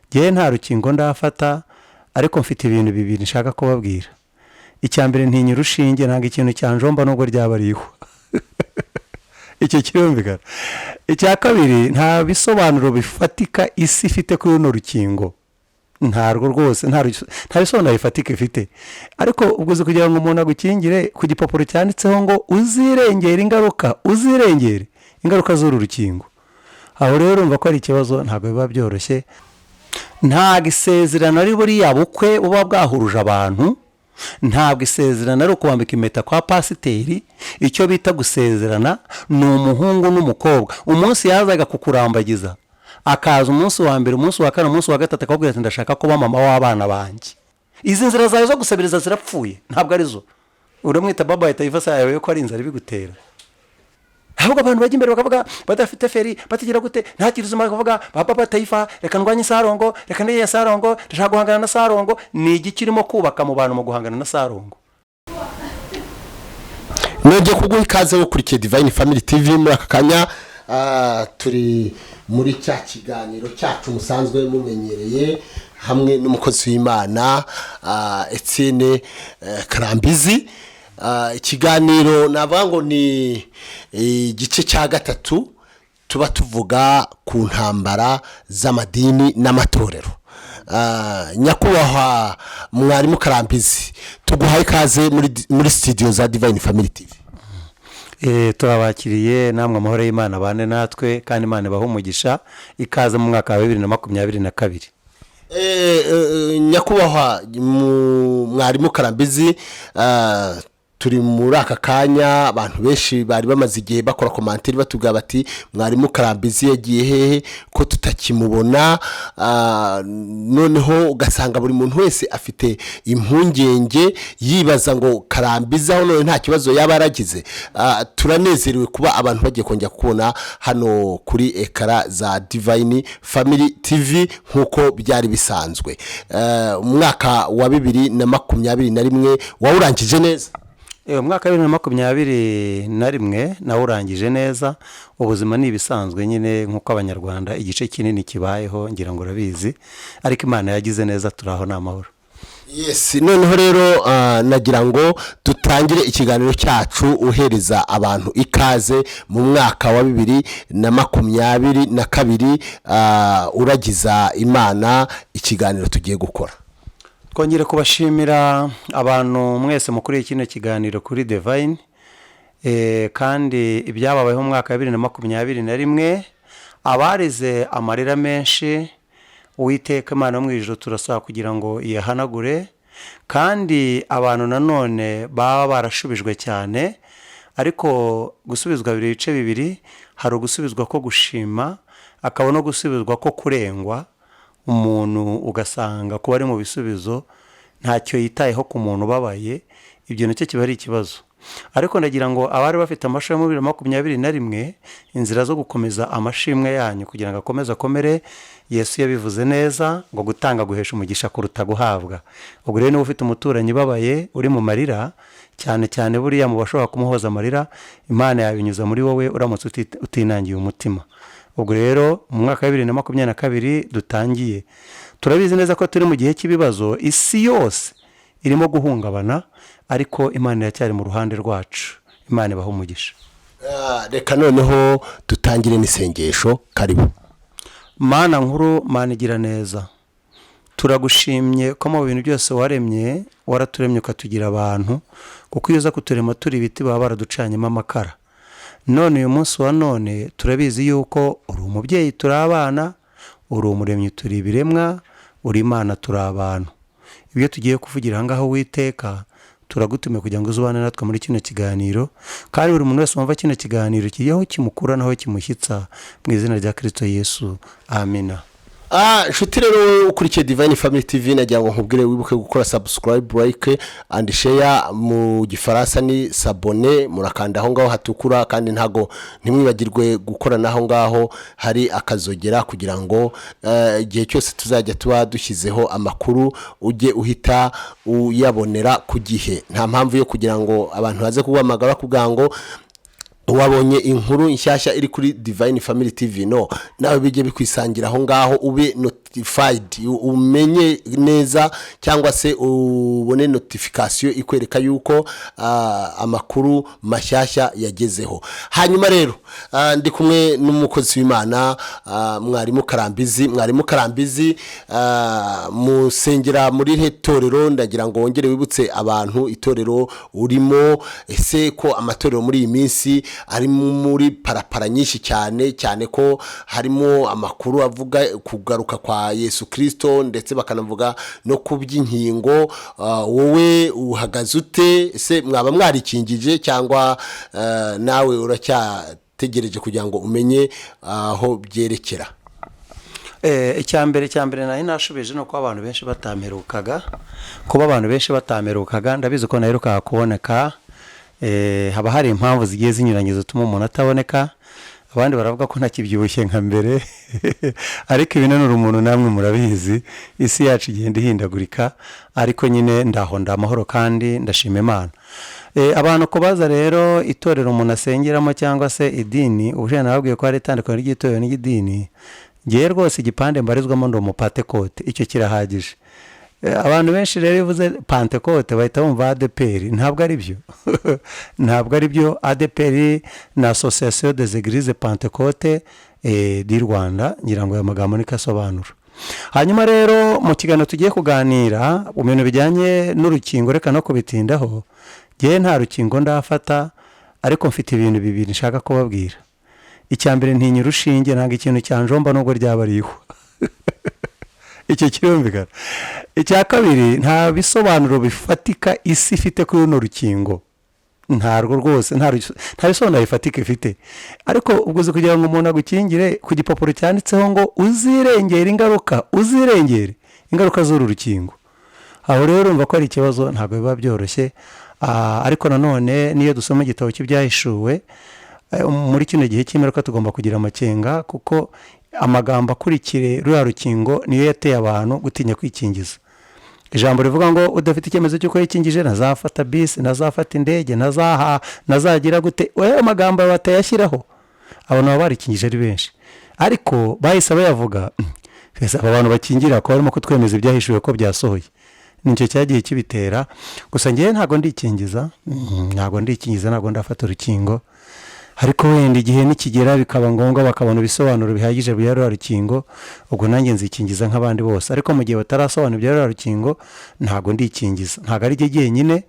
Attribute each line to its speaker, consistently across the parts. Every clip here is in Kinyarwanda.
Speaker 1: Ngewe nta rukingo ndafata ariko mfite ibintu bibiri nshaka kubabwira. Icya mbere ntinya urushinge nanga ikintu cyanjomba nubwo ryaba riho. Icyo kirumvikana. Icya kabiri nta bisobanuro bifatika isi ifite kuri runo rukingo. Ntarwo rwose nta bisobanuro bifatika ifite. Ariko ubwo kugira ngo umuntu agukingire ku gipapuro cyanditseho ngo uzirengera ingaruka z'uru rukingo. Aho rero urumva ko ari ikibazo ntabwo biba byoroshye. Ntabwo isezerano ari buriya bukwe buba bwahuruje abantu, ntabwo isezerano ari ukubambika impeta kwa pasiteri. Icyo bita gusezerana ni umuhungu n'umukobwa. Umunsi yazaga kukurambagiza akaza umunsi wa mbere, umunsi wa kane, umunsi wa gatatu akakubwira ati ndashaka kuba mama w'abana banjye. Izi nzira zawe zo gusabiriza zirapfuye, ntabwo arizo. Uramwita baba ahita yifasa yawe ko ari inzara ibigutera. Ahubwo abantu bajya imbere bakavuga badafite feri batigira gute nta kiruzuma bakavuga baba Taifa reka ndwanye Sarongo reka ndiye Sarongo ndashaka guhangana na Sarongo. Ni igikirimo kubaka mu bantu mu guhangana na Sarongo.
Speaker 2: Nongeye kuguha ikaze ukurikiye Divine Family TV muri aka kanya. Turi muri cya kiganiro cyacu musanzwe mumenyereye hamwe n'umukozi w'Imana Etienne Karambizi. Ikiganiro navuga ngo ni igice cya gatatu tuba tuvuga ku ntambara z'amadini n'amatorero. Nyakubahwa mwarimu Karambizi, tuguhaye ikaze muri studio za Divine Family TV.
Speaker 1: Turabakiriye namwe amahoro y'Imana bane natwe kandi Imana ibaha umugisha. Ikaze mu mwaka wa 2022.
Speaker 2: Nyakubahwa mwarimu Karambizi, turi muri aka kanya abantu benshi bari bamaze igihe bakora commentaire batubwira bati mwarimu Karambizi yagiye hehe ko tutakimubona. Noneho ugasanga buri muntu wese afite impungenge yibaza ngo Karambizi aho none nta kibazo yaba aragize. Turanezerewe kuba abantu bagiye kongera kubona hano kuri ekara za Divine Family TV nkuko byari bisanzwe. Umwaka wa 2021 wawurangije neza.
Speaker 1: Umwaka wa 2021 nawurangije neza. Ubuzima ni ibisanzwe nyine nkuko abanyarwanda igice kinini kibayeho ngira ngo urabizi, ariko Imana yagize neza turaho n'amahoro.
Speaker 2: Yes, noneho rero nagira ngo dutangire ikiganiro cyacu uhereza abantu ikaze mu mwaka wa 2022 uragiza Imana ikiganiro tugiye gukora.
Speaker 1: Twongere kubashimira abantu mwese mukuriye kino kiganiro kuri Divine. Kandi ibyababayeho mu mwaka wa 2021 abarize amarira menshi, Uwiteka Imana mu ijuru turasaba kugira ngo iyahanagure. Kandi abantu nanone baba barashubijwe cyane, ariko gusubizwa ibice bibiri, hari ugusubizwa ko gushima, akaba no gusubizwa ko kurengwa. Umuntu ugasanga kuba ari mu bisubizo ntacyo yitayeho ku muntu babaye, ibyo nicyo kiba ari ikibazo. Ariko ndagira ngo abari bafite amashimwe mu 2021 inzira zo gukomeza amashimwe yanyu kugira ngo akomeze akomere. Yesu yabivuze neza ngo gutanga guhesha umugisha kuruta guhabwa. Ubwo rero niba ufite umuturanyi babaye uri mu marira, cyane cyane buriya mu bashobora kumuhoza amarira, Imana yabinyuza muri wowe uramutse utinangiye umutima. Ubwo rero mu mwaka wa 2022 dutangiye, turabizi neza ko turi mu gihe cy'ibibazo, isi yose irimo guhungabana, ariko Imana yacyari mu ruhande rwacu. Imana ibaha umugisha.
Speaker 2: Reka noneho dutangire n'isengesho. Karibu.
Speaker 1: Mana nkuru, Mana igira neza, turagushimye ko mu bintu byose waremye waraturemye ukatugira abantu, kuko iyo uza kuturema turi ibiti baba baraducanyemo amakara. None uyu munsi wa none turabizi yuko uri umubyeyi turi abana, uri umuremyi turi ibiremwa, uri Imana turi abantu. Ibyo tugiye kuvugira ahangaha Uwiteka turagutume kugira ngo uzubane natwe muri kino kiganiro, kandi buri muntu wese wumva kino kiganiro kiyeho kimukura naho kimushyitsa mu izina rya Kristo Yesu. Amina.
Speaker 2: Nshuti rero ukurikiye Divine Family TV, nagira ngo nkubwire wibuke gukora subscribe, like and share. Mu gifaransa ni s'abonner, murakanda aho ngaho hatukura, kandi ntago ntimwibagirwe gukora naho ngaho hari akazogera kugira ngo igihe cyose tuzajya tuba dushyizeho amakuru ujye uhita uyabonera ku gihe. Nta mpamvu yo kugira ngo abantu baze kuguhamagara kugira ngo wabonye inkuru nshyashya iri kuri Divine Family TV no nawe bijye bikwisangira aho ngaho ube notified umenye neza cyangwa se ubone notification ikwereka yuko amakuru mashyashya yagezeho. Hanyuma rero ndi kumwe n'umukozi w'Imana mwarimu Karambizi musengera muri itorero. Ndagira ngo wongere wibutse abantu itorero urimo, ese ko amatorero muri iyi minsi ari muri parapara nyinshi cyane ko harimo amakuru avuga kugaruka kwa Yesu Kristo ndetse bakanavuga no kuby'inkingo. Wowe uhagaze ute? Ese mwaba mwarikingije cyangwa nawe uracyategereje kugira ngo umenye aho byerekera?
Speaker 1: Icyambere nari nashubije no ko abantu benshi batamerukaga, ndabizi ko naheruka kuboneka. Haba hari impamvu zigiye zinyuranye zituma umuntu ataboneka. Abandi baravuga ko ntakibyibushye nka mbere ariko ibinanura umuntu namwe murabizi, isi yacu igenda ihindagurika, ariko nyine ndaho ndamahoro kandi ndashima Imana. Abantu kubaza rero itorero umuntu asengeramo cyangwa se idini, ubushe nababwiye ko hari itandukanye ry'itorero n'idini. Ngiye rwose igipande mbarizwamo ndi umupantekote, icyo kirahagije. Abantu benshi rero bivuze Pantekote bahita bumva ADPR. Ntabwo ari byo. ADPR na Association des Églises Pantekote di Rwanda, ngira ngo aya magambo niko asobanura. Hanyuma rero mu kiganiro tugiye kuganira mu bintu bijyanye n'urukingo, reka no kubitindaho. Ngiye nta rukingo ndafata, ariko mfite ibintu bibiri nshaka kubabwira. Icyambere ntinya urushinge, nanga ikintu cyanjomba nubwo ryaba ariho. Icyo kirumvikana. Icya kabiri, nta bisobanuro bifatika isi ifite kuri runo rukingo. Ntarwo rwose, nta bisobanuro bifatika ifite. Ariko ubwo kugira ngo umuntu agukingire, ku gipapuro cyanditseho ngo uzirengera ingaruka z'uru rukingo. Aho rero urumva ko ari ikibazo, ntabwo biba byoroshye. Ariko nanone niyo dusoma igitabo cy'ibyahishuwe, muri kino gihe cy'imperuka tugomba kugira amakenga, kuko amagambo akurikire ruriya rukingo niyo yateye abantu gutinya kwikingiza. Ijambo rivuga ngo udafite icyemezo cy'uko yikingije ntazafata bisi, ntazafata indege, ntazagira gute. Amagambo batayashyiraho, abantu baba barikingije ari benshi, ariko bahise bayavuga. Aba bantu bakingira ko barimo kutwemeza ibyahishuwe ko byasohoye. Nicyo cyagiye kibitera. Gusa ngiye ntago ndikingiza, ntago ndafata urukingo. Ariko wenda igihe nikigera bikaba ngombwa bakabona ibisobanuro bihagije by'uru rukingo, ubwo nanjye nzikingiza nk'abandi bose. Ariko mu gihe batarasobanura by'uru rukingo, ntago ndikingiza. Ntago ari gihe nyine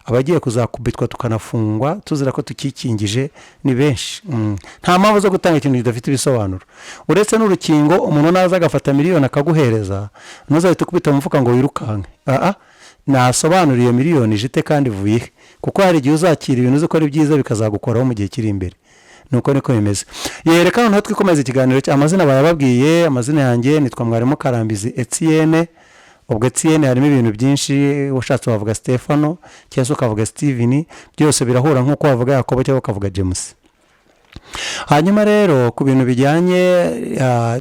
Speaker 1: abagiye kuzakubitwa tukanafungwa tuzira ko tukikingije ni benshi. Nta mpamvu zo gutanga ikintu kidafite ibisobanuro. Uretse n'urukingo, umuntu naza agafata miliyoni akaguhereza, ntuzahite ukubita mu mufuka ngo wirukanke. Nasobanuriye miliyoni jite kandi vuye, kuko hari igihe uzakira ibintu uzi ko ari byiza bikazagukoraho mu gihe kiri imbere. Nuko niko bimeze. Yereka noneho twikomeza ikiganiro cy'amazina bayababwiye. Amazina yanjye nitwa mwarimu Karambizi Etienne. Ubwo Etienne harimo ibintu byinshi, ushatse wavuga Stefano cyangwa ukavuga Steven, byose birahura nk'uko wavuga Yakobo cyangwa ukavuga James. Hanyuma rero ku bintu bijyanye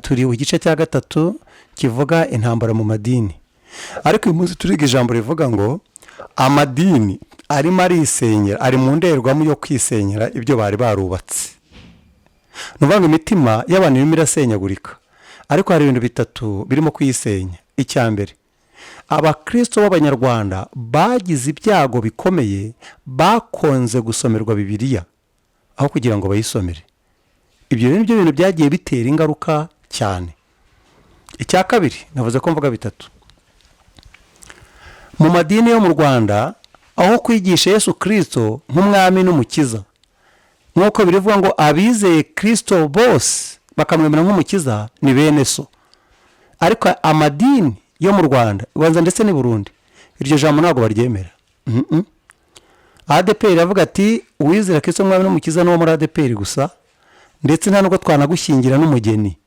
Speaker 1: turi mu gice cya gatatu kivuga intambara mu madini. Ariko uyu munsi turiga ijambo rivuga ngo amadini arimo arisenyera, ari mu nderwamo yo kwisenyera ibyo bari barubatse. Nuvuga ngo imitima y'abantu irimo irasenyagurika, ariko hari ibintu bitatu birimo kuyisenya. Icyambere, abakristo b'abanyarwanda bagize ibyago bikomeye, bakonze gusomerwa Bibiliya aho kugira ngo bayisomere. Ibyo rero nibyo bintu byagiye bitera ingaruka cyane. Icya kabiri, navuze ko mvuga bitatu. Mu madini yo mu Rwanda, aho kwigisha Yesu Kristo nk'umwami n'umukiza, nk'uko birivuga ngo abizeye Kristo bose bakamwemera nk'umukiza ni bene so. Ariko amadini yo mu Rwanda, Rwanda ndetse ni Burundi, iryo jambo ntabwo baryemera. ADPR iravuga ati uwizera Kristo nk'umwami n'umukiza n'uwo muri ADPR gusa, ndetse nta nubwo twanagushyingira n'umugeni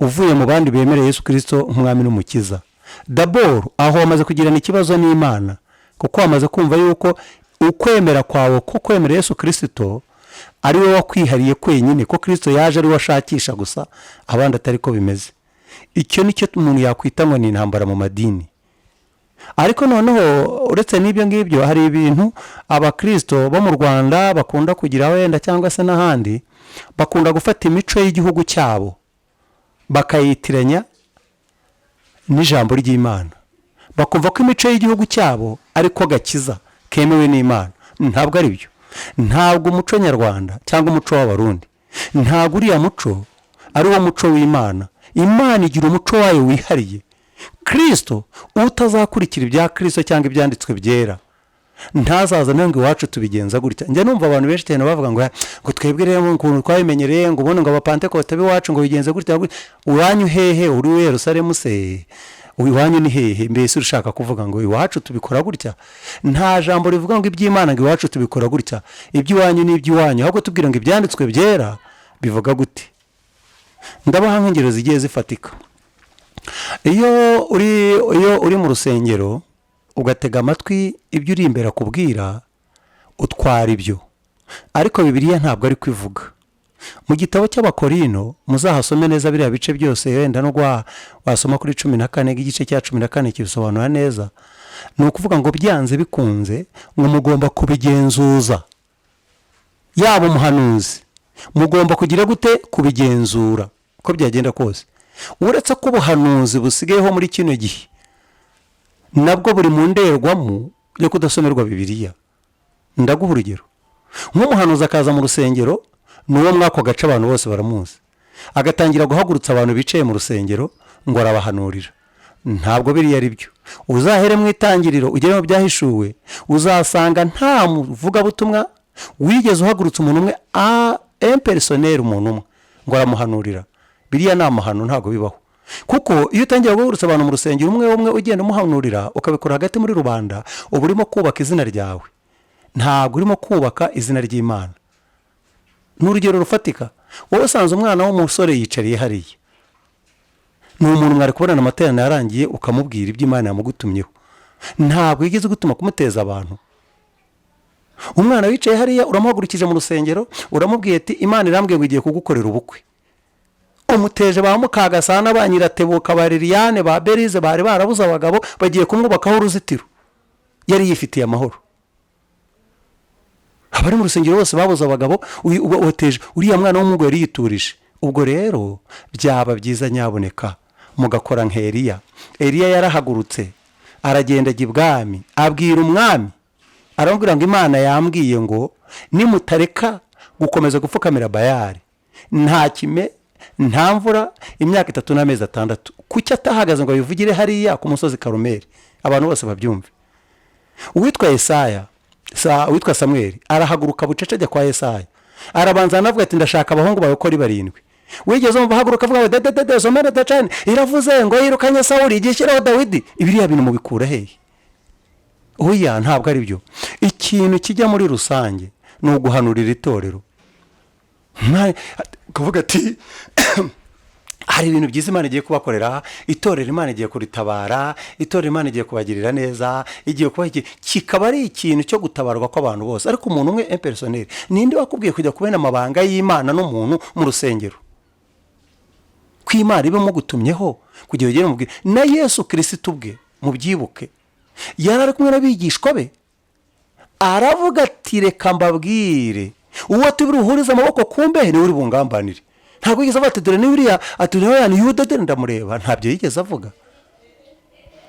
Speaker 1: uvuye mu bandi bemereye Yesu Kristo nk'umwami n'umukiza. D'abord aho wamaze kugirana ikibazo n'Imana, kuko wamaze kumva yuko ukwemera kwawe ko kwemera Yesu Kristo ari we wakwihariye kwenyine, ko Kristo yaje ari we ashakisha gusa, abandi atari ko bimeze. Icyo nicyo umuntu yakwita ngo ni intambara mu madini. ariko noneho uretse n'ibyo ngibyo hari ibintu abakristo bo mu Rwanda bakunda kugira wenda cyangwa se n'ahandi, bakunda gufata imico y'igihugu cyabo bakayitiranya n'ijambo ry'Imana, bakumva ko imico y'igihugu cyabo ariko gakiza kemewe n'Imana. Ntabwo ari byo. Ntabwo umuco nyarwanda cyangwa umuco w'abarundi, ntabwo uriya muco ari wo muco w'Imana. Imana igira umuco wayo wihariye. Kristo utazakurikira ibya Kristo cyangwa ibyanditswe byera ntazaza ngo iwacu tubigenza gutya. Njye numva abantu benshi cyane bavuga ngo twebwe rero ukuntu twabimenyereye, ngo ubone ngo abapantekote b'iwacu ngo bigenze gutya. Uwanyu hehe? Uri we Yerusalemu se? Iwanyu ni hehe? Mbese urashaka kuvuga ngo iwacu tubikora gutya? Nta jambo rivuga ngo iby'Imana ngo iwacu tubikora gutya. Iby'iwanyu ni iby'iwanyu, ahubwo tubwira ngo ibyanditswe byera bivuga gute. Ndabaha nk'ingero zigiye zifatika. Iyo uri mu rusengero ugatega amatwi ibyo uri imbere akubwira, utwara ibyo, ariko Bibiliya ntabwo ari kwivuga. Mu gitabo cy'Abakorino muzahasome neza biriya bice byose, wenda no wasoma kuri 14 igice cya 14 kibisobanura neza. Ni ukuvuga ngo byanze bikunze ngo mugomba kubigenzuza, yaba umuhanuzi mugomba kugira gute? Kubigenzura uko byagenda kose. Uretse ko ubuhanuzi busigayeho muri kino gihe nabwo buri mu nderwamo yo kudasomerwa Bibiliya. Ndaguha urugero. Nk'umuhanuzi akaza mu rusengero, n'uwo mwako gace abantu bose baramuzi, agatangira guhagurutsa abantu bicaye mu rusengero ngo arabahanurira. Ntabwo biriya ari byo. Uzahere mu itangiriro ugere mu byahishuwe, uzasanga nta muvugabutumwa wigeze uhagurutsa umuntu umwe impersonel, umuntu umwe ngo aramuhanurira. Biriya ni amahano, ntabwo bibaho. Kuko iyo utangiye guhagurutsa abantu mu rusengero umwe umwe ugenda umuhanurira, ukabikora hagati muri rubanda, uba urimo kubaka izina ryawe, ntabwo urimo kubaka izina ry'Imana. N'urugero rufatika, wowe usanze umwana w'umusore yicariye hariya, ni umuntu mwari kubonana amateraniro yarangiye ukamubwira iby'Imana yamugutumyeho, ntabwo yigeze gutuma kumuteza abantu. Umwana wicaye hariya uramuhagurukije mu rusengero, uramubwiye ati Imana irambwiye ngo igiye kugukorera ubukwe. Umuteje ba Mukagasana, ba Nyiratebuka, ba Liliane, ba Berize bari barabuze abagabo, bagiye kumwubakaho uruzitiro. Yari yifitiye amahoro. Abari mu rusengero bose babuze abagabo, uteje uriya mwana w'umuhungu yari yiturije. Ubwo rero byaba byiza nyaboneka mugakora nk'Eliya. Eliya yarahagurutse aragenda ajya ibwami, abwira umwami, aramubwira ngo Imana yambwiye ngo nimutareka gukomeza gupfukamira Bayali, nta kime, nta mvura, imyaka 3 n'amezi 6. Kuki atahagaze ngo bivugire hariya ku musozi Karumeli abantu bose babyumve? Uwitwa Yesaya, uwitwa Samuel arahaguruka bucece ajya kwa Yesaya, arabanza anavuga ati ndashaka abahungu bawe ko ari 7. Wigeze umva haguruka avuga ngo somera dacane iravuze ngo yirukanye Sawuli igishyiraho Dawidi. Ibiriya bintu mubikura hehe? Oya, ntabwo ari byo. Ikintu kijya muri rusange ni uguhanurira itorero. Kuvuga ati hari ibintu byiza Imana igiye kubakorera, itorero Imana igiye kuritabara, itorero Imana igiye kubagirira neza, igiye kuba kikaba ari ikintu cyo gutabarwa kw'abantu bose. Ariko umuntu umwe impersonel, ninde wakubwiye kujya kubena amabanga y'Imana n'umuntu mu rusengero? Kw'Imana ibe mu gutumyeho kugira ugere mubwire. Na Yesu Kristo ubwe mubyibuke, yarari kumwe n'abigishwa be, aravuga ati reka mbabwire, uwo tubiruhuriza amaboko kumbe ni uri bungambanire. Ntabwo yigeze avuga ati dore ni biriya, ati nawe yani Yuda dore ndamureba. Ntabyo yigeze avuga.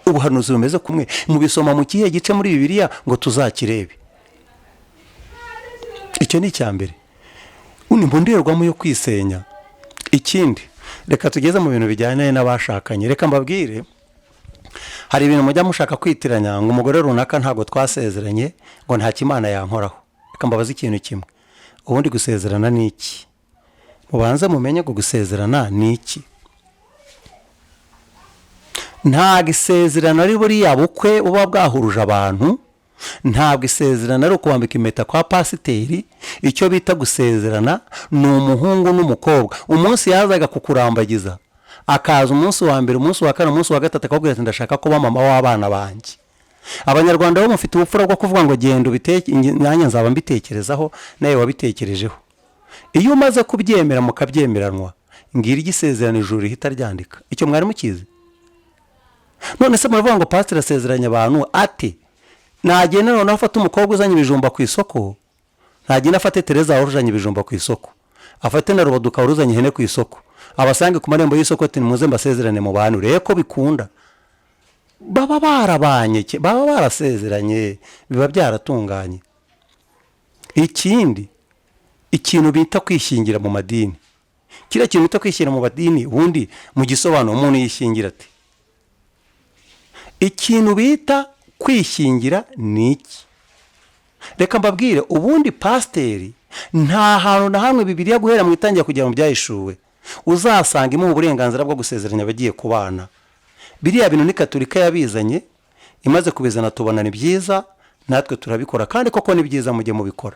Speaker 1: Ubuhanuzi bumeze kumwe, mubisoma mu kihe gice muri Bibiliya ngo tuzakirebe. Icyo ni icyambere. Uni mbonderwamo yo kwisenya. Ikindi, reka tugeze mu bintu bijyanye n'abashakanye. Reka mbabwire, hari ibintu mujya mushaka kwitiranya ngo umugore runaka ntabwo twasezeranye ngo nta kimana yankoraho. Reka mbabaze ikintu kimwe, ubundi gusezerana ni iki? Mubanze mumenye ko gusezerana ni iki. Ntabwo isezerano ari buriya bukwe buba bwahuruje abantu, ntabwo isezerano ari ukubambika impeta kwa pasiteri. Icyo bita gusezerana ni umuhungu n'umukobwa. Umunsi yazaga kukurambagiza, akaza umunsi wa mbere, umunsi wa kane, umunsi wa gatatu, akabwira ati ndashaka kuba mama w'abana banjye. Abanyarwanda bo mufite ubupfura bwo kuvuga ngo genda nanjye nzaba mbitekerezaho, nawe wabitekerejeho. Iyo umaze kubyemera mukabyemeranwa, ngira igisezerano ijuru rihita ryandika. Icyo mwari mukizi? none se muravuga ngo pasiteri asezeranya abantu ati nagenda noneho afata umukobwa uzanye ibijumba ku isoko, ntagenda afate Tereza wari uzanye ibijumba ku isoko, afate na Rubaduka wari uzanye ihene ku isoko, abasange ku marembo y'isoko ati nimuze mbasezerane mu bantu. Rero ko bikunda baba barabanye, baba barasezeranye, biba byaratunganye. Ikindi, ikintu bita kwishingira mu madini, kiriya kintu bita kwishyira mu madini ubundi mu gisobanuro umuntu yishingira ati, ikintu bita kwishingira ni iki? Reka mbabwire, ubundi pasiteri nta hantu na hamwe Bibiliya guhera mu itangira kugera mu byahishuwe uzasanga imuha uburenganzira bwo gusezeranya abagiye kubana. Biriya bintu ni Gatolika yabizanye, imaze kubizana tubona ni byiza, natwe turabikora kandi koko ni byiza mujye mubikora.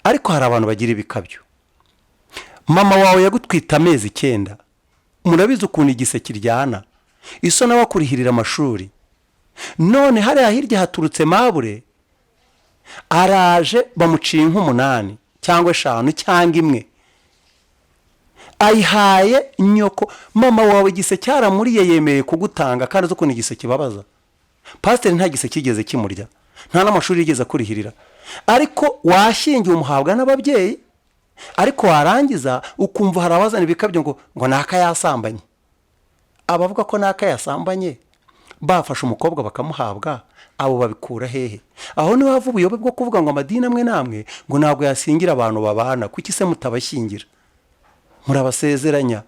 Speaker 1: Ariko hari abantu bagira ibikabyo. Mama wawe yagutwita amezi 9, murabizi ukuntu igise kiryana, iso nawe akurihirira amashuri, none hariya hirya haturutse mabure, araje bamuciye nk'8 cyangwa 5 cyangwa 1, ayihaye nyoko. Mama wawe igise cyaramuriye yemeye kugutanga kandi ukuntu igise kibabaza. Pasiteri nta gise kigeze kimurya, nta n'amashuri yigeze akurihirira, ariko washingiye umuhabwa n'ababyeyi, ariko warangiza ukumva harabazana ibikabyo ngo naka yasambanye. Abavuga ko naka yasambanye bafashe umukobwa bakamuhabwa, abo babikura hehe? Aho niho hava ubuyobe bwo kuvuga ngo amadini amwe namwe ngo ntabwo yasingira abantu babana. Kuki se mutabashingira? Murabasezeranya.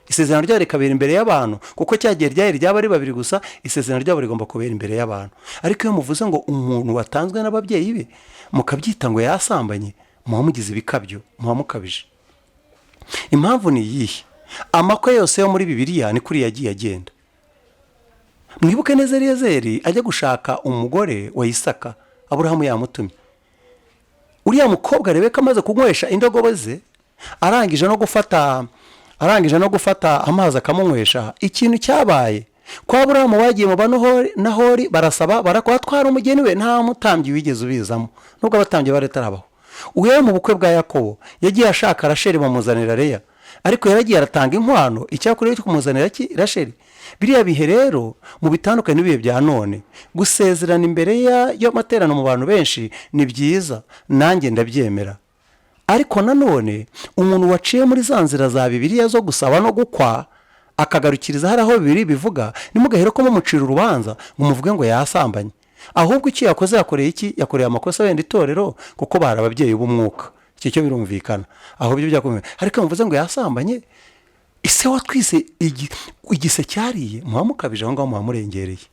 Speaker 1: Isezerano ryabo rikabera imbere y'abantu, kuko cyagiye ryaba ari babiri gusa, isezerano ryabo rigomba kubera imbere y'abantu. Ariko iyo muvuze ngo umuntu watanzwe n'ababyeyi be mukabyita ngo yasambanye, muba mugize ibikabyo, muba mukabije. Impamvu ni iyihe? Amakwe yose yo muri Bibiliya ni kuri yagiye agenda. Mwibuke neza Eliyezeri ajya gushaka umugore wa Isaka, Aburahamu yamutumye. Uriya mukobwa Rebeka amaze kunywesha indogobe ze, arangije no gufata amazi akamunywesha, ikintu cyabaye kwa Aburahamu bagiye mu Nahori barasaba barakwatwara umugeni we, nta mutambyi wigeze ubizamo, nubwo abatambyi baretarabaho. Uwe mu bukwe bwa Yakobo yagiye ashaka Rasheli bamuzanira Leya, ariko yaragiye aratanga inkwano, icyakora cyo kumuzanira Rasheli. Biriya bihe rero mu bitandukanye n'ibihe bya none, gusezerana imbere y'amaterano mu bantu benshi ni byiza, nanjye ndabyemera. Ariko nanone umuntu waciye muri za nzira za Bibiliya zo gusaba no gukwa akagarukiriza hari aho Bibiliya bivuga, nimugahere ko mumucira urubanza ngo muvuge ngo yasambanye. Ahubwo icyo yakoze yakoreye iki? Yakoreye amakosa wenda itorero, kuko bari ababyeyi b'umwuka. Icyo cyo birumvikana. Aho byo byakomeye. Ariko muvuze ngo yasambanye, ise watwise igise cyariye, muba mukabije aho ngaho, muba murengereye.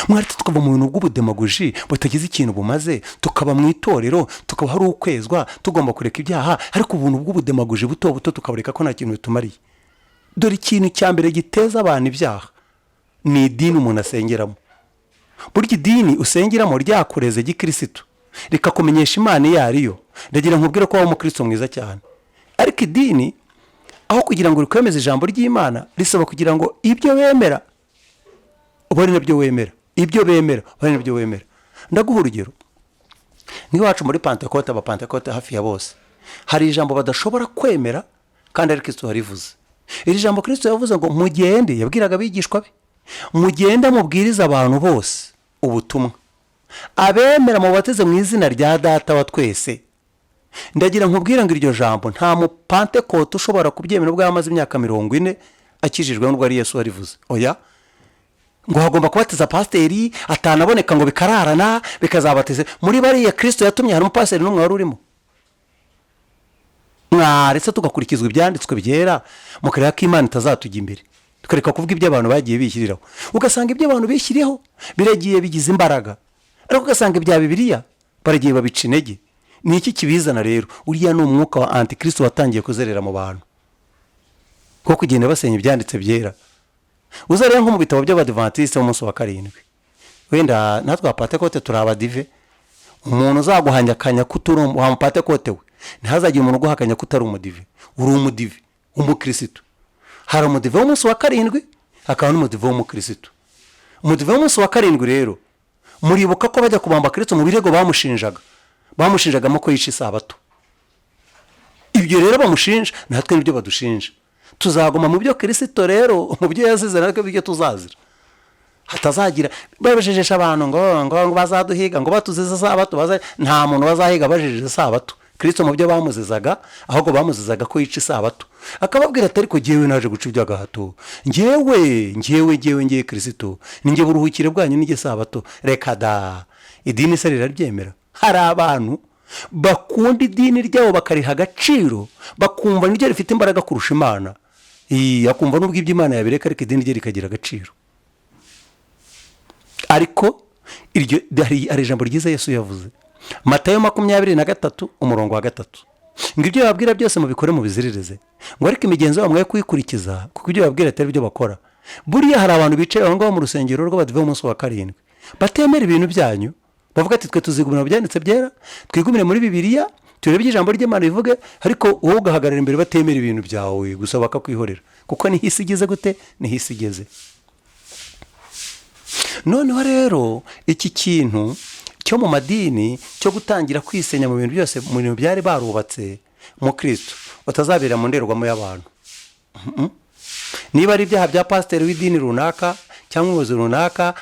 Speaker 1: Mwaretse tukava mu bintu bw'ubudemagoji butagize ikintu bumaze, tukaba mu itorero, tukaba hari ukwezwa, tugomba kureka ibyaha, ariko ubuntu bw'ubudemagoji buto buto tukabureka ko nta kintu bitumariye. Dore ikintu cya mbere giteza abantu ibyaha ni idini umuntu asengeramo. Burya idini usengeramo ryakureze gikristo, rikakumenyesha Imana iyo ariyo, ndagira nkubwire ko waba umukristo mwiza cyane. Ariko idini aho kugira ngo rikwemeze ijambo ry'Imana, risaba kugira ngo ibyo bemera ubone nabyo wemera, ibyo bemera ubone nabyo wemera. Ndaguha urugero. N'iwacu muri Pentecote, abapentecote hafi ya bose hari ijambo badashobora kwemera, kandi ari Kristo warivuze. Iri jambo Kristo yavuze ngo mugende, yabwiraga abigishwa be, mugende mubwiriza abantu bose ubutumwa, abemera mubateze mu izina rya Data wa twese. Ndagira nkubwira ngo iryo jambo nta mu Pentecote ushobora kubyemera ubwo yamaze imyaka 40 akijijwe n'ubwo ari Yesu warivuze. Oya, ngo hagomba kubatiza pasiteri atanaboneka ngo bikararana bikazabateze. Muri bariya Kristo yatumye hari umupasiteri n'umwe wari urimo. Mwaretse tugakurikizwa ibyanditswe byera, mukareka ko Imana itazatujya imbere, tukareka kuvuga ibyo abantu bagiye bishyiriraho. Ugasanga ibyo abantu bishyiriyeho biragiye bigize imbaraga, ariko ugasanga ibya Bibiliya baragiye babica intege. Ni iki kibizana rero? Uriya ni umwuka wa Antikristo watangiye kuzerera mu bantu, ko kugenda basenya ibyanditse byera. Uzareba nko mu bitabo by'Abadventiste umunsi wa 7, wenda natwe apatekote turabadive, umuntu uzaguhanya kanya kuturi wa Pentecote we, ntihazagiye umuntu guhakanya kutari umudive. Uri umudive umukristo. Hari umudive w'umunsi wa 7, hakaba n'umudive w'umukristo. Umudive w'umunsi wa 7 rero, muribuka ko bajya kubamba Kristo mu birego bamushinjagamo ko yishe Isabato. Ibyo rero bamushinja, natwe nibyo badushinja. tuzaguma mu byo kirisito rero mu byo yazize natwe ibyo tuzazira. Hatazagira babejejesha abantu ngo bazaduhiga ngo batuzize isabato, nta muntu bazahiga bajejeje isabato. Kristo mu byo bamuzizaga ahubwo bamuzizaga ko yica isabato, akababwira ati ariko jyewe naje guca iby'agahato, njyewe Kristo ninjye buruhukire bwanyu n'ijye sabato. Reka da, idini se riraryemera? Hari abantu bakunda idini ryabo bakariha agaciro, bakumva niryo rifite imbaraga kurusha Imana, akumva n'ubwo iby'Imana yabireka ariko idini rye rikagira agaciro. Ariko iryo ari ijambo ryiza Yesu yavuze, Matayo 23:3, ngo ibyo babwira byose mubikore mubiziririze, ngo ariko imigenzo yabo mwe kuyikurikiza kuko ibyo babwira atari byo bakora. Buriya hari abantu bicaye aho ngaho mu rusengero rw'Abadive b'umunsi wa karindwi batemera ibintu byanyu, bavuga ati twe tuzigumira byanditse byera, twigumire muri Bibiliya, turebe ijambo ry'Imana rivuge, ariko wowe ugahagarara imbere batemera ibintu byawe gusa bakakwihorera, kuko niho isi igeze gute? Niho isi igeze. Noneho rero iki kintu cyo mu madini cyo gutangira kwisenya mu bintu byose, mu bintu byari barubatse mu Kristo, batazabera mu nderwamo y'abantu. Niba ari ibyaha bya pasiteri w'idini runaka cyangwa umuyobozi runaka,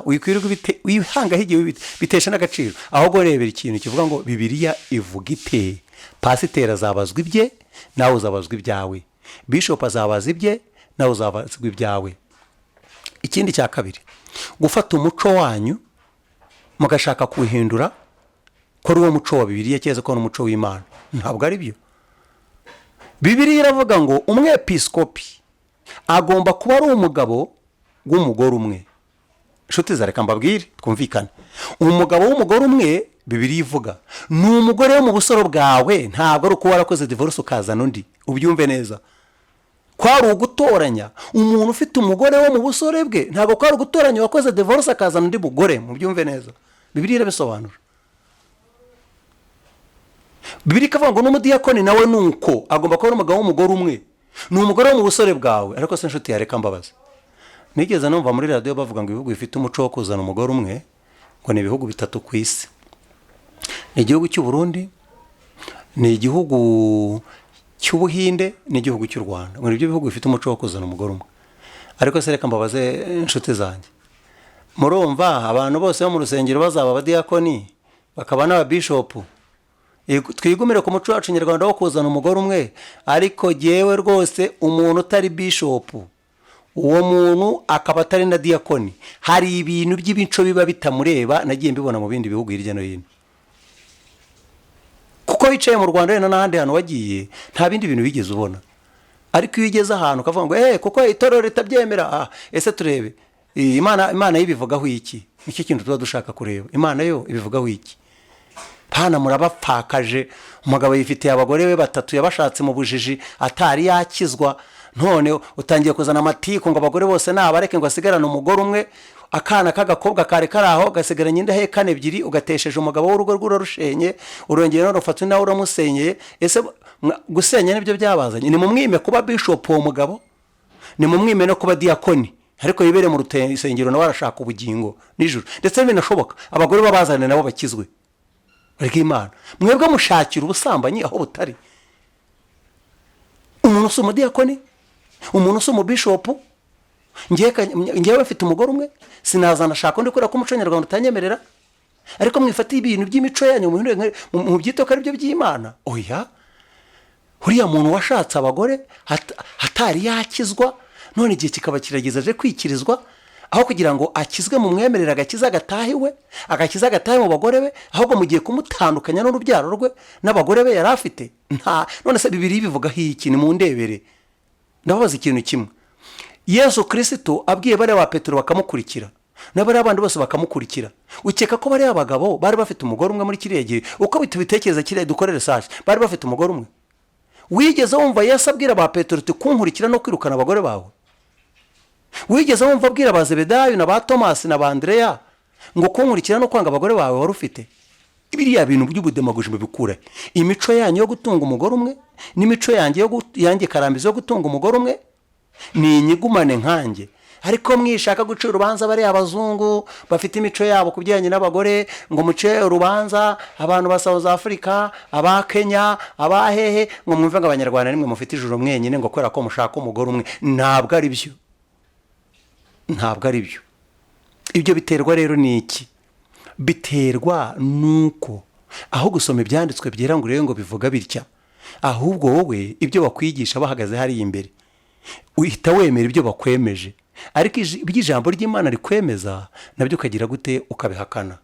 Speaker 1: wikwirirwa wihangaho igihe bitesha n'agaciro, ahubwo rebera ikintu kivuga ngo Bibiliya ivuga ite. Pasiteri azabazwa ibye, nawe uzabazwa ibyawe. Bishop azabaza ibye, nawe uzabazwa ibyawe. Ikindi cya kabiri, gufata umuco wanyu mugashaka kuwuhindura ko ari uwo muco wa Bibiliya cyeza ko ari umuco w'Imana. Ntabwo ari byo. Bibiliya iravuga ngo umwepiskopi agomba kuba ari umugabo w'umugore umwe. Inshuti zareka mbabwire twumvikane, umugabo w'umugore umwe Bibiliya ivuga ni umugore wo mu busoro bwawe, ntabwo ari uko warakoze divorce ukazana undi. Ubyumve neza, kwari ugutoranya umuntu ufite umugore wo mu busore bwe, ntabwo kwari ugutoranya wakoze divorce akazana undi mugore. Mubyumve neza, Bibiliya irabisobanura. Bibiliya ikavuga ngo n'umudiyakoni nawe nuko agomba kuba ari umugabo w'umugore umwe, ni umugore wo mu busore bwawe. Ariko se inshuti yareka mbabaza, nigeze numva muri radio bavuga ngo ibihugu bifite umuco wo kuzana umugore umwe ngo ni ibihugu 3 ku isi. Ni igihugu cy'u Burundi, ni igihugu cy'Ubuhinde, ni igihugu cy'u Rwanda. Ngo ibyo bihugu bifite umuco wo kuzana umugore umwe. Ariko se reka mbabaze inshuti zanjye, murumva abantu bose bo mu rusengero bazaba abadiyakoni bakaba n'ababishopu? Twigumire ku muco wacu nyarwanda wo kuzana umugore umwe. Ariko jyewe rwose umuntu utari bishopu, uwo muntu akaba atari na diyakoni, hari ibintu by'imico biba bitamureba, nagiye mbibona mu bindi bihugu hirya no hino. Kuko wicaye mu Rwanda n'ahandi hantu wagiye, nta bindi bintu bigeze ubona. Ariko iyo ugeze ahantu ukavuga ngo kuko itorero ritabyemera, ese turebe Imana yibivugaho iki? Nicyo kintu tuba dushaka kureba, Imana yo ibivugaho iki? Pana murabapfakaje, umugabo yifitiye abagore be 3 yabashatse mu bujiji atari yakizwa, none utangiye kuzana amatiko ngo abagore bose nabareke ngo asigarane umugore umwe, akana k'agakobwa kare karaho gasigaranye indahe 2 ugatesheje umugabo w'urugo rw'urushenye, urongeye no rufatwe nawe uramusenyeye. Ese gusenya nibyo byabazanye? Ni mu mwime kuba bishop uwo mugabo, ni mu mwime no kuba diakoni, ariko yibere mu rusengero nawe arashaka ubugingo nijoro. Ndetse binashoboka abagore babazane nabo bakizwe. Ariko Imana mwebwe mushakira ubusambanyi aho butari. Umuntu uso umudiyakoni, umuntu uso umubishopu, ngewe bafite umugore umwe, sinazana shaka undi kura ko umuco nyarwanda utanyemerera. Ariko mwifatiye ibintu by'imico yanyu mu byitoka ari byo by'Imana. Oya, uriya muntu washatse abagore hatari yakizwa, none igihe kikaba kiragezaje kwikirizwa, aho kugira ngo akizwe mu mwemerera agakiza gatahiwe, agakiza gatahe mu bagore be, ahubwo mugiye kumutandukanya n'urubyaro rwe n'abagore be yari afite. None se Bibiliya bivuga iki? Ni mu ndebere. Ndabaza ikintu kimwe, Yesu Kristo abwiye bari wa Petero bakamukurikira, n'abari abandi bose bakamukurikira, ukeka ko bari abagabo bari bafite umugore umwe muri kiriya gihe? Uko bitubitekereza kiriya dukorere research, bari bafite umugore umwe? Wigeze wumva Yesu abwira ba Petero ati kunkurikira no kwirukana abagore bawe? Wigeze wumva abwira ba Zebedayo na ba Thomas na ba Andrea ngo kunkurikira no kwanga abagore bawe wari ufite? Biriya bintu by'ubudemagoje bikura imico yanyu yo gutunga umugore umwe n'imico yanjye karambizo yo gutunga umugore umwe, ni inyigumane nkanjye. ariko mwishaka guca urubanza bariya abazungu bafite imico yabo ku bijyanye n'abagore, ngo muce urubanza abantu ba South Africa, aba Kenya, aba hehe, ngo mwumve ngo abanyarwanda nimwe mufite ijuru mwenyine ngo kubera ko mushaka umugore umwe. Ntabwo ari byo, ntabwo ari byo. Ibyo biterwa rero n'iki? Biterwa nuko aho gusoma ibyanditswe byera ngo rero ngo bivuga bitya, ahubwo wowe ibyo bakwigisha bahagaze hariya imbere uhita wemera ibyo bakwemeje, ariko iby'ijambo ry'Imana rikwemeza nabyo ukagira gute? Ukabihakana.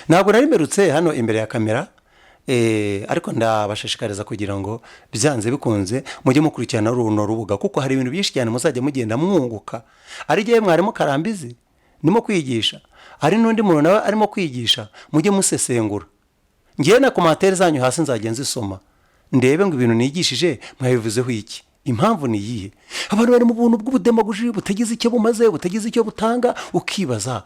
Speaker 1: Ntabwo narimerutse hano imbere ya kamera, ariko ndabashishikariza kugira ngo byanze bikunze mujye mukurikirana runo rubuga, kuko hari ibintu byinshi cyane muzajya mugenda mwunguka. Ari gihe mwarimu Karambizi nimo kwigisha, hari n'undi muntu nawe arimo kwigisha, mujye musesengura. Ngiye na komantere zanyu hasi nzajya nzisoma ndebe ngo ibintu nigishije mwabivuzeho iki, impamvu ni iyihe. Abantu bari mu buntu bw'ubudemaguji butagize icyo bumaze, butagize icyo butanga, ukibaza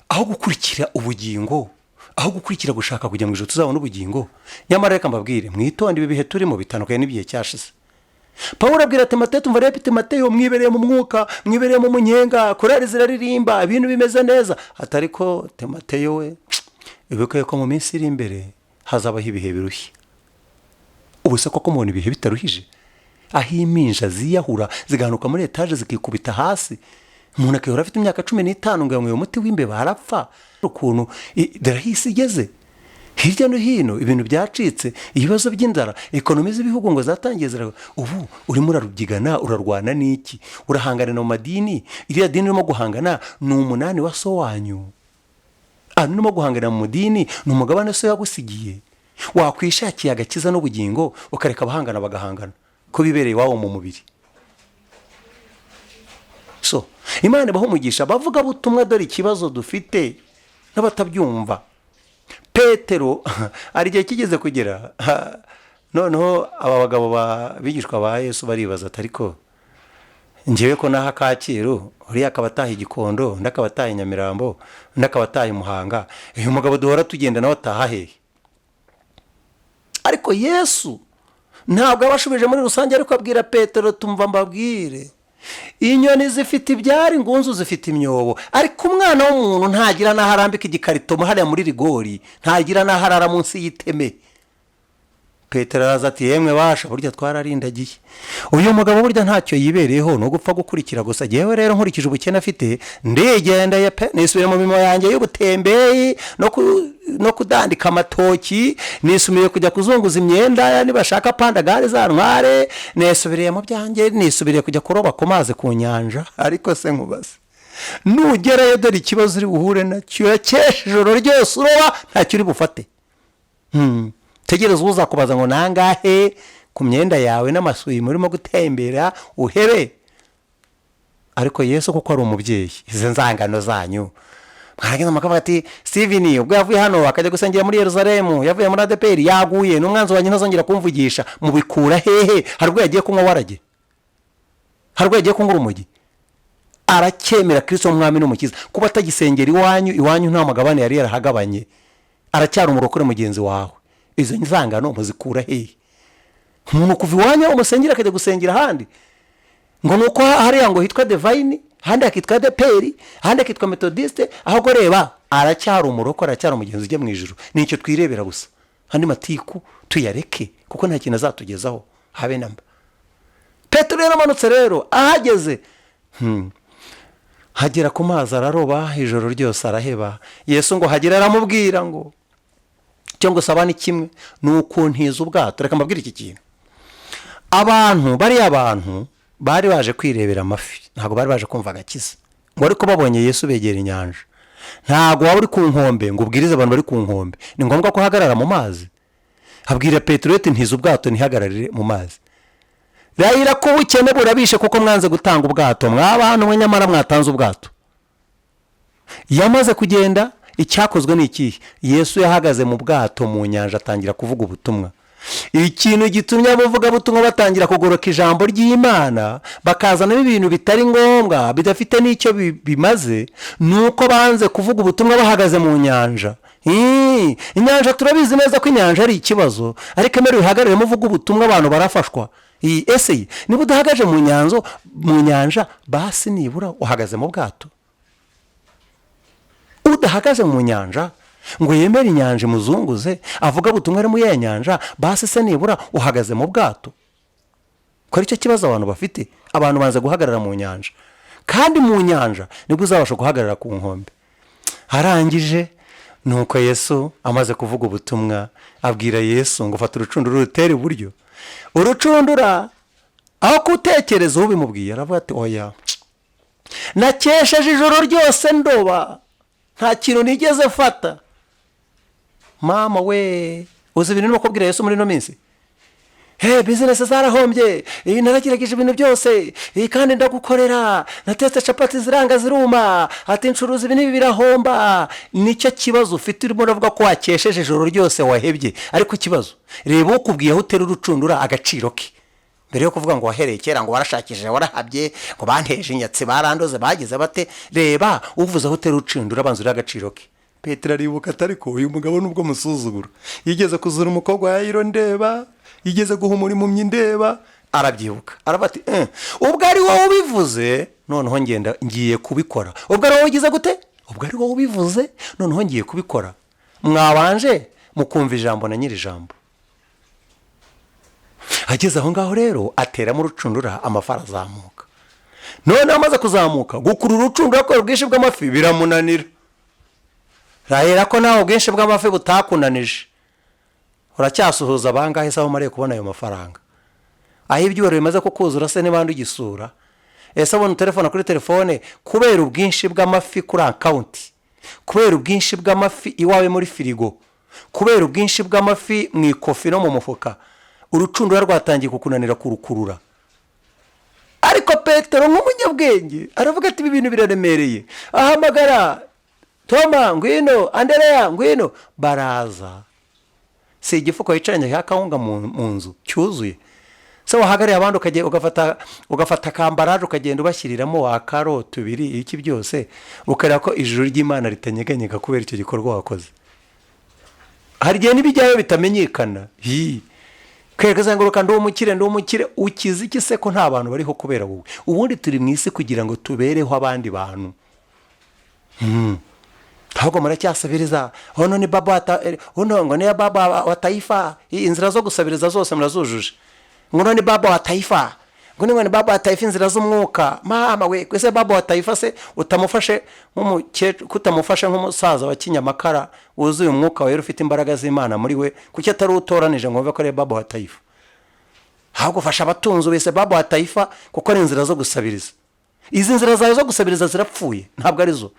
Speaker 1: aho gukurikira ubugingo, aho gukurikira gushaka kujya mu ijuru tuzabona ubugingo. Nyamara reka mbabwire, mwitonde ibi bihe turimo bitandukanye n'ibihe cyashize. Pawulo abwira Timoteyo, tumva rero Timoteyo, mwibereye mu mwuka, mwibereye mu munyenga, korari ziraririmba, ibintu bimeze neza. Atari ko Timoteyo we wibuke ko mu minsi iri imbere hazabaho ibihe birushye. Ubu se koko mubona ibihe bitaruhije? Aho impinja ziyahura zigahanuka muri etaje zikikubita hasi, umuntu akihora afite imyaka 15 ngo yanyweye umuti w'imbeba arapfa. Ukuntu darahisi igeze hirya no hino, ibintu byacitse, ibibazo by'inzara, ekonomi z'ibihugu ngo zatangiye ubu urimo urarubyigana, urarwana n'iki? Urahangana mu madini, iriya dini urimo guhangana ni umunani wa so wanyu. Urimo guhangana mu dini ni umugabane so yagusigiye. Wakwishakiye agakiza n'ubugingo ukareka abahangana bagahangana ko bibereye iwawo mu mubiri. So Imana ibaho umugisha bavuga butumwa, dore ikibazo dufite n'abatabyumva. Petero ari gihe kigeze kugera, noneho aba bagabo bigishwa ba Yesu baribaza, ariko ngewe ko naha Kacyiru, uriya akaba ataha Gikondo, ndakaba ataha Nyamirambo, ndakaba ataha Muhanga, uyu mugabo duhora tugenda nawe ataha hehe? Ariko Yesu ntabwo abashubije muri rusange, ariko abwira Petero, tumva mbabwire, inyoni zifite ibyari, ingunzu zifite imyobo, ariko umwana w'umuntu ntagira n'aho arambika igikarito hariya muri rigori, ntagira n'aho arara munsi y'iteme. Petero araza ati, yemwe basha, burya twararindagiye. Uyu mugabo burya ntacyo yibereyeho, no gupfa gukurikira gusa. Jewe rero nkurikije ubukene afite, ndegenda nisubire mu mirimo yanjye y'ubutembeyi no kudandika amatoki, nisumiye kujya kuzunguza imyenda, nibashaka pandagare za ntware, nisubiriye mu byanjye, nisubiriye kujya kuroba ku mazi ku nyanja. Ariko se nkubaze, nugerayo dore ikibazo uri buhure nacyo, yakeshe ijoro ryose uroba ntacyo uri bufate. Tegereza uzakubaza ngo nangahe ku myenda yawe n'amasuyi murimo gutembera uhebe. Ariko Yesu kuko ari umubyeyi, izi nzangano zanyu mwaragize amakavuga ati, Steven ubwo yavuye hano akajya gusengera muri Yerusalemu, yavuye muri ADPR, yaguye n'umwanzi wanyu ntazongera kumvugisha. Mubikura hehe? Harubwo yagiye kunywa warage, harubwo yagiye kunywa urumogi. Aracyemera Kristo umwami n'umukiza, kuba atagisengera iwanyu nta mugabane yari yarahagabanye, aracyari umurokore mugenzi wawe. Izo nzangano muzikura hehe? Umuntu kuva iwanyu umusengera akajya gusengera ahandi, ngo nuko hariya ngo hitwa Divine, ahandi akitwa ADPR, ahandi akitwa Methodiste, ahubwo reba aracyari umurokore, aracyari umugenzi ujya mu ijuru. Nicyo twirebera gusa, andi matiku tuyareke, kuko nta kintu azatugezaho habe namba. Petero yaramanutse rero, ahageze hagera ku mazi araroba, ijoro ryose araheba. Yesu ngo hagera aramubwira ngo cyangwa saba ni kimwe, nuko ntiza ubwato. Reka mbabwire iki kintu, abantu bari baje kwirebera amafi, ntabwo bari baje kumva agakiza. Ngo ariko babonye Yesu begera inyanja, ntabwo waba uri ku nkombe ngo ubwirize abantu bari ku nkombe, ni ngombwa ko hagarara mu mazi. Abwira Petero ati, ntiza ubwato ntihagararire mu mazi. Rahira ko ubukene burabishe kuko mwanze gutanga ubwato, mw'abantu mwe nyamara mwatanze ubwato. Yamaze kugenda, icyakozwe ni iki? Yesu yahagaze mu bwato mu nyanja atangira kuvuga ubutumwa. Ikintu gitumye abavuga butumwa batangira kugoroka ijambo ry'Imana, bakazana ibintu bitari ngombwa, bidafite n'icyo bimaze, nuko banze kuvuga ubutumwa bahagaze mu nyanja. Inyanja turabizi neza ko inyanja ari ikibazo, ariko mbere bihagarare muvuga ubutumwa abantu barafashwa. ese niba udahagaje mu nyanja basi nibura uhagaze mu bwato. Udahagaze mu nyanja ngo yemere inyanja imuzunguze avuga butumwa ari mu ya nyanja basi se nibura uhagaze mu bwato. Ko ari cyo kibazo abantu bafite. Abantu banze guhagarara mu nyanja, kandi mu nyanja nibwo uzabasha guhagarara ku nkombe. Arangije nuko Yesu amaze kuvuga ubutumwa abwira Yesu ngo fata urucundura rutere iburyo. Urucundura aho kutekereza ubimubwiye aravuga ati oya, nakesheje ijoro ryose ndoba nta kintu nigeze fata. Mama we, uzi ibintu no kubwira Yesu muri no minsi? Business zarahombye, naragerageje ibintu byose, kandi ndagukorera, natetse capati ziranga ziruma, ati ncuruza ibintu birahomba. Nicyo kibazo ufite, urimo uravuga ko wakesheje ijoro ryose wahebye. Ariko ikibazo reba ukubwiye aho utera urucundura agaciro ke, mbere yo kuvuga ngo wahereye kera ngo warashakishije warahabye ngo banteje inyatsi barandoze bagize bate. Reba uvuze aho utera urucundura abanza uri agaciro ke. Petero aribuka atariko uyu mugabo nubwo musuzugura, yigeze kuzura umukobwa wa Yayiro ndeba, yigeze guhumura impumyi ndeba, arabyibuka aravuga ati ubwo ari wowe ubivuze noneho ngiye kubikora. Ubwo ari wowe ugize gute? Ubwo ari wowe ubivuze noneho ngiye kubikora. Mwabanje mukumva ijambo na nyiri ijambo. Ageze aho ngaho rero ateramo urucundura, amafi arazamuka. None amaze kuzamuka gukurura urucundura ko ubwinshi bw'amafi biramunanira. Rahera ko naho ubwinshi bw'amafi butakunanije. Uracyasuhuza abangahe se aho mariye kubona ayo mafaranga? Aho ibyoro bimaze kukuzura se n'ibandi ugisura. Ese abona telefone kuri telefone kubera ubwinshi bw'amafi kuri account, kubera ubwinshi bw'amafi iwawe muri firigo, kubera ubwinshi bw'amafi mu ikofi no mu mufuka, urucundura rwatangiye kukunanira kurukurura. Ariko Petero nk'umunyabwenge aravuga ati ibi bintu biraremereye. Ahamagara Toma ngwino, Andereya ngwino, baraza. Si igifuko yicaranye cyakawunga mu nzu cyuzuye. Se wahagariye abandi ugafata kambaraje ukagenda ubashyiriramo wa karoti tubiri iki byose, ukareba ko ijuru ry'Imana ritanyeganyega kubera icyo gikorwa wakoze. Hari igihe n'ibijyayo bitamenyekana. Kwegazenguruka ndi umukire ukize iki se ko nta bantu bariho kubera wowe? Ubundi turi mu isi kugira ngo tubereho abandi bantu. Ahubwo muracyasabiriza hono ni baba hono ngo ni baba wa taifa, inzira zo gusabiriza zose murazujuje. Ngo ni baba wa taifa, ngo ni baba wa taifa inzira z'umwuka. Mama we, kwese baba wa taifa se utamufashe kutamufashe nk'umusaza wa kinyamakara wuzuye umwuka wera ufite imbaraga z'Imana muri we, kuki atari utoranije ngo ko ari baba wa taifa? Ahubwo fasha abatunzi wese baba wa taifa kuko ari inzira zo gusabiriza. Izi nzira zawe zo gusabiriza zirapfuye, ntabwo ari zo.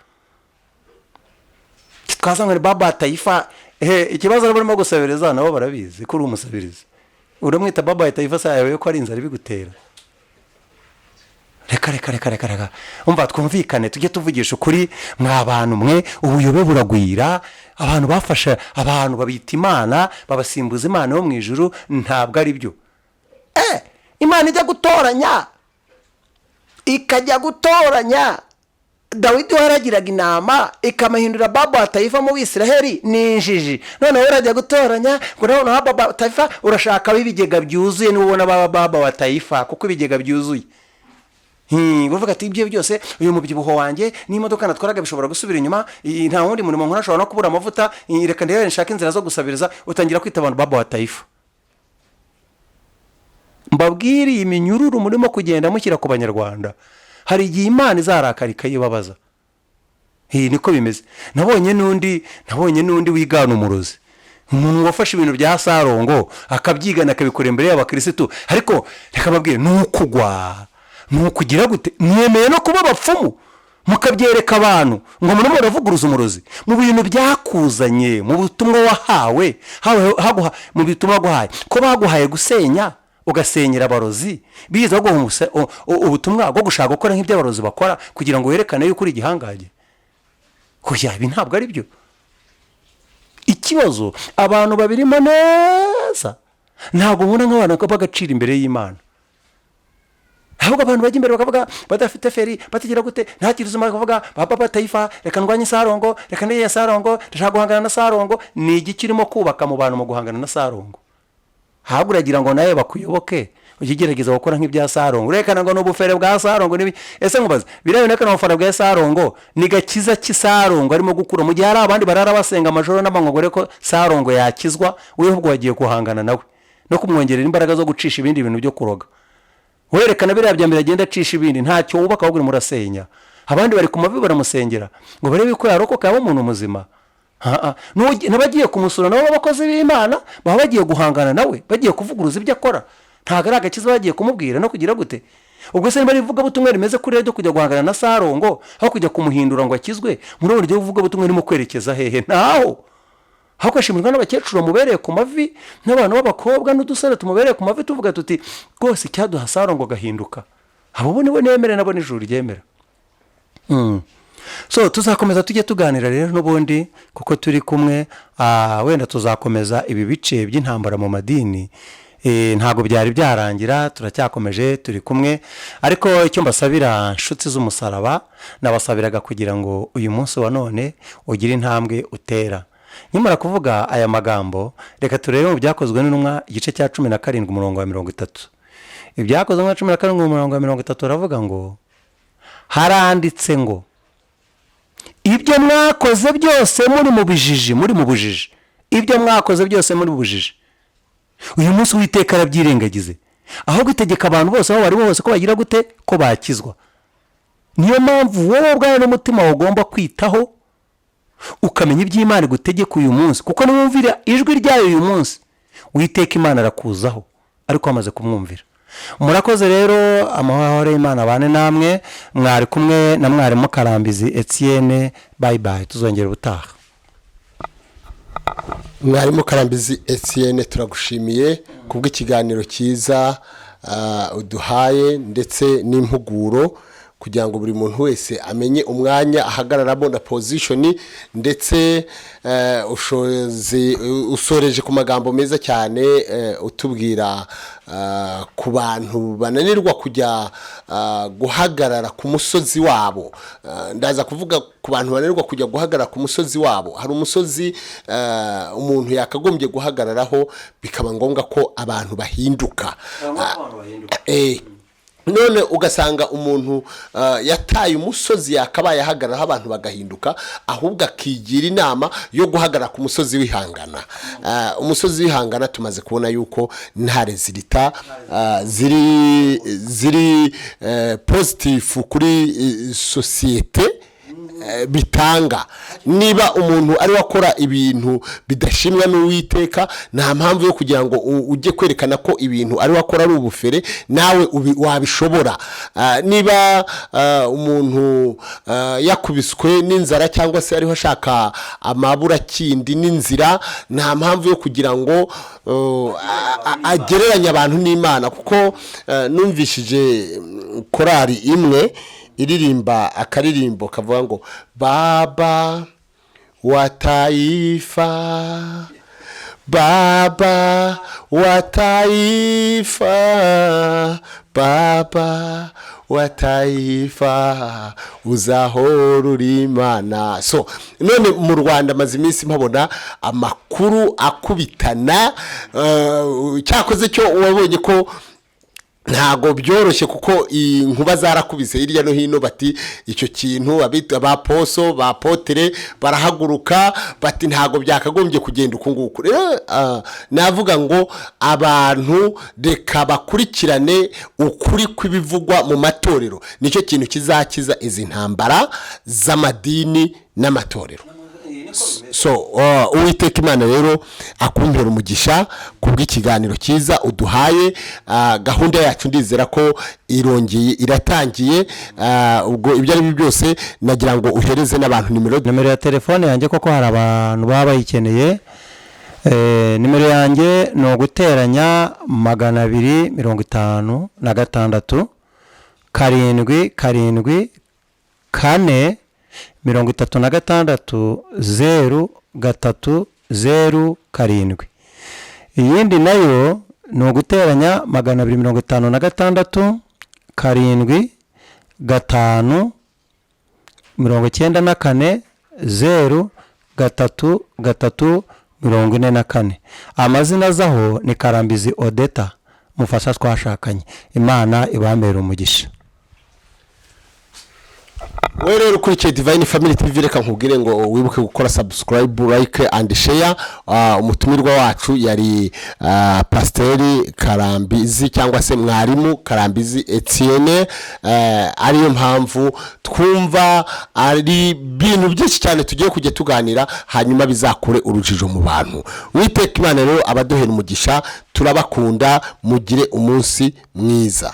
Speaker 1: Twaza ngo baba taifa, ikibazo barimo gusabiriza nabo barabizi ko uri umusabirizi. Uramwita baba taifa se yawe ko ari inzara bigutera. Reka umva twumvikane tujye tuvugisha ukuri mw'abantu mwe. Ubuyobe buragwira, abantu bafasha abantu babita Imana babasimbuza Imana yo mu ijuru, ntabwo ari byo. Imana ijya gutoranya, ikajya gutoranya. Dawidi waragiraga inama ikamahindura baba wa taifa mu Bisiraheli n'injiji. None urajya gutoranya ngo none baba wa taifa urashaka bibigega byuzuye n'ubona baba wa taifa kuko ibigega byuzuye. Uvuga ati ibyo byose uyu mubyibuho wanjye n'imodoka natwaraga bishobora gusubira inyuma, nta wundi murimo nkora ashobora no kubura amavuta, reka ndebe nshaka inzira zo gusabiriza, utangira kwita abantu baba wa taifa. Mbabwiriye iminyururu murimo kugenda mushyira ku Banyarwanda, hari igihe Imana izarakarika yibabaza. Niko bimeze. Nabonye n'undi wigana umurozi. Umuntu wafashe ibintu bya Sarongo akabyigana akabikora imbere y'abakirisitu. Ariko reka babwire nukugira gute? Mwemeye no kuba abapfumu mukabyereka abantu ngo murimo muravuguruza umurozi mu bintu byakuzanye, mu butumwa wahawe, mu bitumwa guhaye ko baguhaye gusenya ugasenyera abarozi, biza ubutumwa bwo gushaka gukora nk'iby'abarozi bakora kugira ngo werekane yuko uri igihangaje. Kuya ibi ntabwo ari byo. Ikibazo abantu babirimo neza ntabwo ubona nk'abantu bagacira imbere y'Imana. Ahubwo abantu bajya imbere bakavuga badafite feri batigira gute, nta kiruzuma bakavuga baba taifa, reka ndwanye Sarongo, reka ndiye Sarongo, ndashaka guhangana na Sarongo. Ni igikirimo kubaka mu bantu mu guhangana na Sarongo. Ahubwo uragira ngo nawe bakuyoboke ukigerageza gukora nk'ibya Sarongo urekana ngo n'ubufere bwa Sarongo ese nkubaza biraboneka n'ubufere bwa Sarongo ni gakiza cy'Isarongo arimo gukura mu gihe hari abandi barara basenga amajoro n'amanywa ko Sarongo yakizwa wewe ubwo wagiye kuhangana nawe no kumwongerera imbaraga zo gucisha ibindi bintu byo kuroga werekana biriya bya mbere agenda acisha ibindi ntacyo wubaka ahubwo murasenya abandi bari ku mavi baramusengera ngo barebe ko yarokoka yaba umuntu muzima n'abagiye kumusura nabo abakozi b'Imana baba bagiye guhangana nawe bagiye kuvuguruza ibyo akora ntabwo ari agakiza bagiye kumubwira no kugira gute ubwo se niba rivuga butumwa rimeze kuri ryo kujya guhangana na Sarongo aho kujya kumuhindura ngo akizwe muri ubu buryo buvuga butumwa rimo kwerekeza hehe ntaho hakashimirwa n'abakecuru mubereye ku mavi n'abantu b'abakobwa n'udusore tumubereye ku mavi tuvuga tuti rwose cyaduha Sarongo gahinduka abo niwe nemere nabo n'ijuru ryemera so tuzakomeza tujye tuganira rero n'ubundi kuko turi kumwe wenda tuzakomeza ibi bice by'intambara mu madini ntago byari byarangira turacyakomeje turi kumwe ariko icyo mbasabira nshuti z'umusaraba nabasabiraga kugira ngo uyu munsi wa none ugire intambwe utera nyamara kuvuga aya magambo reka turebe mu byakozwe n'intumwa igice cya 17 umurongo wa 30 ibyakozwe mu 17 umurongo wa 30 aravuga ngo haranditse ngo ibyo mwakoze byose muri mu bujiji ibyo mwakoze byose muri bujiji uyu munsi Uwiteka arabyirengagize ahubwo itegeka abantu bose aho bari bose ko bagira gute ko bakizwa niyo mpamvu wowe ubwawe n'umutima ugomba kwitaho ukamenya iby'Imana gutegeka uyu munsi kuko niwumvira ijwi ryayo uyu munsi Uwiteka Imana arakuzaho ariko amaze kumwumvira murakoze rero amahoro y'Imana bane namwe mwari kumwe na mwarimu Karambizi Etienne bye bye tuzongera ubutaha
Speaker 2: mwarimu Karambizi Etienne turagushimiye kubw'ikiganiro cyiza uduhaye ndetse n'impuguro kugira ngo buri muntu wese amenye umwanya ahagararamo na position ndetse usoreje ku magambo meza cyane utubwira ku bantu bananirwa kujya guhagarara ku musozi wabo ndaza kuvuga ku bantu bananirwa kujya guhagarara ku musozi wabo hari umusozi umuntu yakagombye guhagararaho bikaba ngombwa ko abantu bahinduka none ugasanga umuntu yataye umusozi yakabaye ahagararaho abantu bagahinduka ahubwo akigira inama yo guhagarara ku musozi wihangana umusozi wihangana tumaze kubona yuko nta rezilita ziri positive kuri sosiyete bitanga niba umuntu ari wakora ibintu bidashimwa n'Uwiteka nta mpamvu yo kugira ngo ujye kwerekana ko ibintu ari wakora ari ubufere nawe wabishobora niba umuntu yakubiswe n'inzara cyangwa se ariho ashaka amabura kindi n'inzira nta mpamvu yo kugira ngo agereranya abantu n'Imana kuko numvishije korari imwe iririmba akaririmbo kavuga ngo baba wa taifa baba wa taifa baba wa taifa uzahora uri Imana so none mu Rwanda maze iminsi mpabona amakuru akubitana cyakoze cyo wabonye ko ntago byoroshye kuko inkuba zarakubise hirya no hino bati icyo kintu abaposo bapotere barahaguruka bati ntago byakagombye kugenda uko nguko navuga ngo abantu reka bakurikirane ukuri kw'ibivugwa mu matorero nicyo kintu kizakiza izi ntambara z'amadini n'amatorero so Uwiteka Imana rero akumbera umugisha kubw'ikiganiro cyiza uduhaye gahunda yacu ndizera ko iratangiye ubwo ibyo ari byose nagira ngo uhereze n'abantu nimero
Speaker 1: ya telefone yanjye koko hari abantu baba bayikeneye nimero yanjye ni uguteranya 256 karindwi 4 36 0 iyindi nayo ni uguteranya 256 karindwi 5 94 0 44 amazina zaho ni Karambizi Odeta mufasha twashakanye. Imana ibambere umugisha.
Speaker 2: we rero ukurikiye Divine Family TV, reka nkubwire ngo wibuke gukora subscribe, like and share. Umutumirwa wacu yari Pasiteri Karambizi cyangwa se Mwarimu Karambizi Etienne. Ariyo mpamvu twumva ari bintu byinshi cyane tugiye kujya tuganira, hanyuma bizakure urujijo mu bantu. Witeka Imana rero abaduhera umugisha, turabakunda, mugire umunsi mwiza.